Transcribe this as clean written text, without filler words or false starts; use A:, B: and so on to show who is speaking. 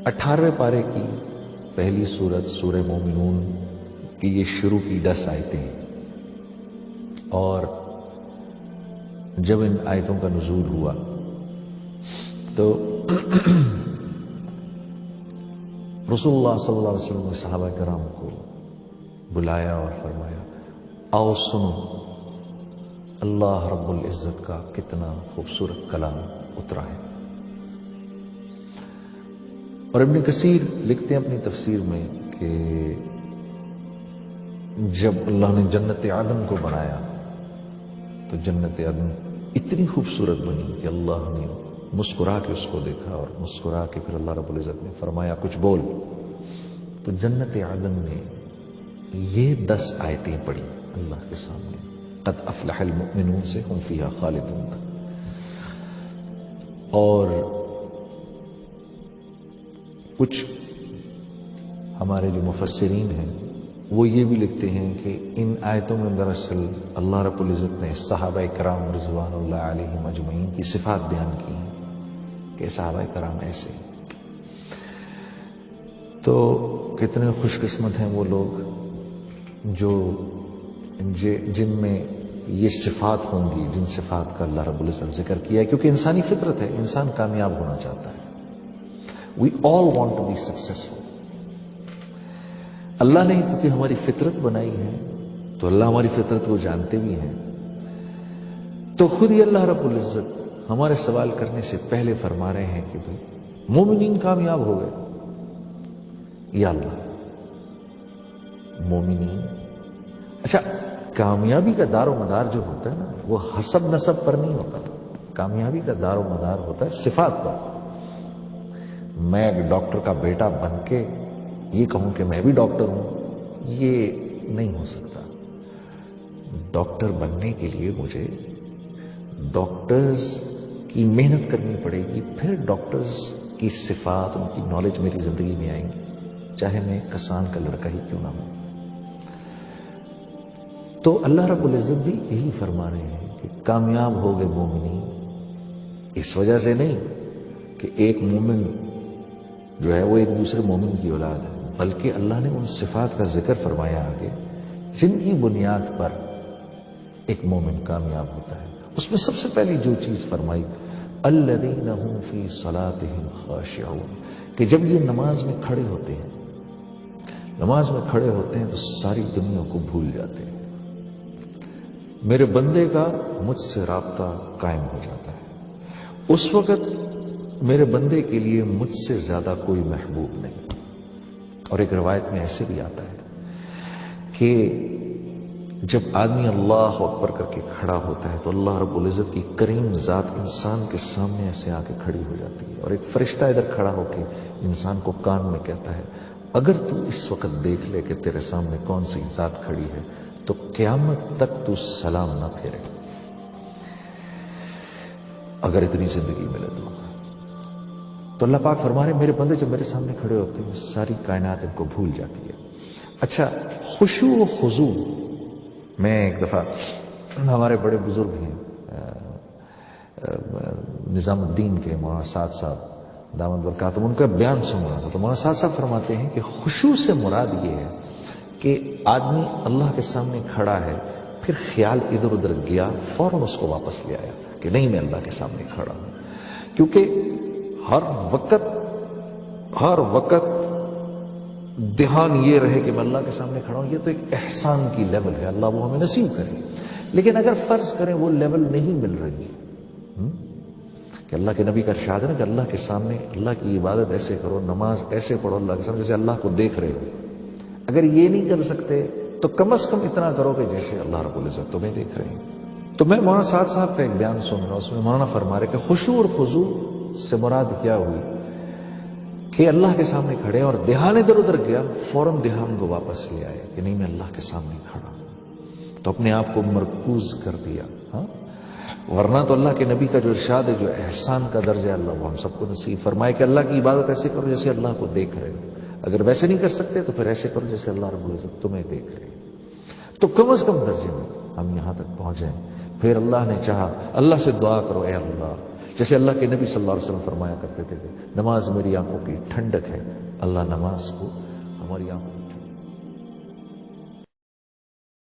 A: 18वें पारे की पहली सूरत सूरह मोमिनून की ये शुरू की 10 आयतें हैं। और जब इन आयतों का नुज़ूल हुआ तो रसूलुल्लाह सल्लल्लाहु अलैहि वसल्लम ने सहाबा कराम को बुलाया और फरमाया, आओ सुनो अल्लाह रब्बुल इज्जत का कितना खूबसूरत कलाम उतरा है। और इब्न कसीर लिखते हैं अपनी तफसीर में कि जब अल्लाह ने जन्नत आदम को बनाया तो जन्नत आदम इतनी खूबसूरत बनी कि अल्लाह ने मुस्कुरा के उसको देखा और मुस्कुरा के फिर अल्लाह रब्बुल इज्जत ने फरमाया कुछ बोल। तो जन्नत आदम ने ये 10 आयतें पढ़ी अल्लाह के सामने, क़द अफ़लहल मुमिनून से हुम फ़ीहा ख़ालिदून। और कुछ हमारे जो मुफस्सिरीन हैं वो ये भी लिखते हैं कि इन आयतों में दरअसल अल्लाह रब्बुल इज़्ज़त ने सहाबाए कराम रिज़वानुल्लाह अलैहिम अजमईन की सिफात बयान की हैं कि सहाबाए कराम ऐसे। तो कितने खुशकिस्मत हैं वो लोग जो जिनमें ये सिफात होंगी, जिन सिफात का अल्लाह रब्बुल इज़्ज़त ने जिक्र किया है। क्योंकि इंसानी फितरत है, इंसान कामयाब होना चाहता है। We all want to be successful. अल्लाह ने क्योंकि हमारी फितरत बनाई है तो अल्लाह हमारी फितरत को जानते भी हैं। तो खुद ही अल्लाह रब्बुल इज्जत हमारे सवाल करने से पहले फरमा रहे हैं कि भाई मोमिनीन कामयाब हो गए। या अल्लाह मोमिनीन, अच्छा कामयाबी का दारो मदार जो होता है ना वो हसब नसब पर नहीं होता। कामयाबी का दारो मदार होता है सिफात पर। मैं एक डॉक्टर का बेटा बन के ये कहूं कि मैं भी डॉक्टर हूं, ये नहीं हो सकता। डॉक्टर बनने के लिए मुझे डॉक्टर्स की मेहनत करनी पड़ेगी, फिर डॉक्टर्स की सिफात, उनकी नॉलेज मेरी जिंदगी में आएंगी, चाहे मैं कसान का लड़का ही क्यों ना हूं। तो अल्लाह रब्बुल इज़्ज़त भी यही फरमा रहे हैं कि कामयाब हो गए मोमिनीन। इस वजह से नहीं कि एक मोमिन जो है वो एक दूसरे मोमिन की औलाद है, बल्कि अल्लाह ने उन सिफात का जिक्र फरमाया आगे जिनकी बुनियाद पर एक मोमिन कामयाब होता है। उसमें सबसे पहली जो चीज फरमाई, अल्लज़ीना हुम फी सलातिहिम खाशिऊन, कि जब ये नमाज में खड़े होते हैं, नमाज में खड़े होते हैं तो सारी दुनिया को भूल जाते हैं। मेरे बंदे का मुझसे राब्ता कायम हो जाता है। उस वक्त मेरे बंदे के लिए मुझसे ज्यादा कोई महबूब नहीं। और एक रवायत में ऐसे भी आता है कि जब आदमी अल्लाह अकबर करके खड़ा होता है तो अल्लाह रब्बुल इज़्ज़त की करीम जात इंसान के सामने ऐसे आके खड़ी हो जाती है, और एक फरिश्ता इधर खड़ा होकर इंसान को कान में कहता है, अगर तू इस वक्त देख ले कि तेरे सामने कौन सी जात खड़ी है तो क़यामत तक तू सलाम ना फेरे, अगर इतनी जिंदगी मिले तो अल्लाह पाक फरमा रहे मेरे बंदे जब मेरे सामने खड़े होते हैं सारी कायनात इनको भूल जाती है। अच्छा, खुशू व खुजू, मैं एक दफा हमारे बड़े बुजुर्ग हैं निजामुद्दीन के मौलाना साद साहब दामद बरकातुहू, उनका बयान सुन रहा था तो मौलाना साद साहब फरमाते हैं कि खुशू से मुराद ये है कि आदमी अल्लाह के सामने खड़ा है, फिर ख्याल इधर उधर गया, फौरन उसको वापस ले आया कि नहीं मैं अल्लाह के सामने खड़ा हूं। क्योंकि हर वक्त ध्यान ये रहे कि मैं अल्लाह के सामने खड़ा हूं, ये तो एक एहसान की लेवल है, अल्लाह वो हमें नसीब करे। लेकिन अगर फर्ज करें वो लेवल नहीं मिल रही कि अल्लाह के नबी का इरशाद है ना कि अल्लाह के सामने अल्लाह की इबादत ऐसे करो, नमाज ऐसे पढ़ो अल्लाह के सामने जैसे अल्लाह को देख रहे हो। अगर ये नहीं कर सकते तो कम से कम इतना करो कि जैसे अल्लाह रब्बुल इज़्ज़त तुम्हें देख रहे हैं। तो मैं मौलाना साद साहब का एक बयान सुन रहा हूं, उसमें मौलाना फरमा रहे कि खुशू और खुजू से मुराद क्या हुई कि अल्लाह के सामने खड़े और ध्यान इधर उधर गया, फौरन ध्यान को वापस ले आए कि नहीं मैं अल्लाह के सामने खड़ा हूं, तो अपने आप को मरकूज कर दिया। हाँ, वरना तो अल्लाह के नबी का जो इरशाद है, जो एहसान का दर्जा है, अल्लाह वो हम सबको नसीब फरमाए कि अल्लाह की इबादत ऐसे करो जैसे अल्लाह को देख रहे हो। अगर वैसे नहीं कर सकते तो फिर ऐसे करो जैसे अल्लाह रब्बुल इज़्ज़त तुम्हें देख रहे हो। तो कम से कम दर्जे में हम यहां तक पहुंच जाएं। फिर अल्लाह ने चाहा, अल्लाह से दुआ करो, ए अल्लाह جیسے اللہ کے نبی صلی اللہ علیہ وسلم فرمایا کرتے تھے کہ نماز میری آنکھوں کی ٹھنڈک ہے، اللہ نماز کو ہماری آنکھوں